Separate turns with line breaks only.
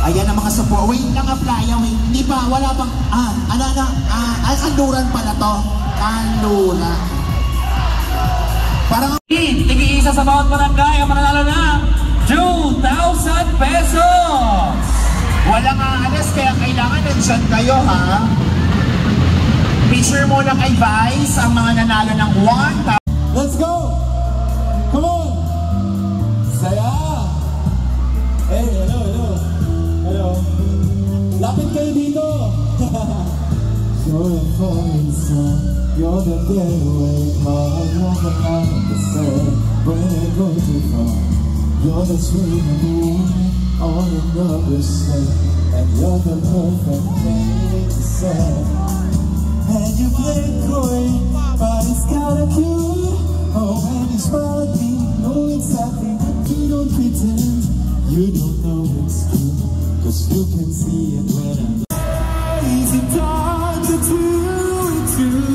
Ayan ang mga support. Wait lang, Playa. Wait. Hindi pa. Wala pang... kanduran pala to. Kanduran. Parang...
Tigi-isa sa bawat barangay ang mananalo na 2,000 pesos!
Walang aalis, kaya kailangan nandiyan kayo, ha? Picture muna kay Vice ang mga nanalo ng 1,000.
Let's go! Come on! Saya! Hey, hello, hello. Hello. Lapit kayo dito! You're a falling sun. You're the getaway car. You're the light of the sun. When it goes too far. You're the swing of the wind on another state. And you're the perfect thing to say. And you play coy, but it's kinda cute. Oh, when you smile at me, know exactly. You don't pretend, you don't know it's true. Cause you can see it when I'm easy talk to do it too.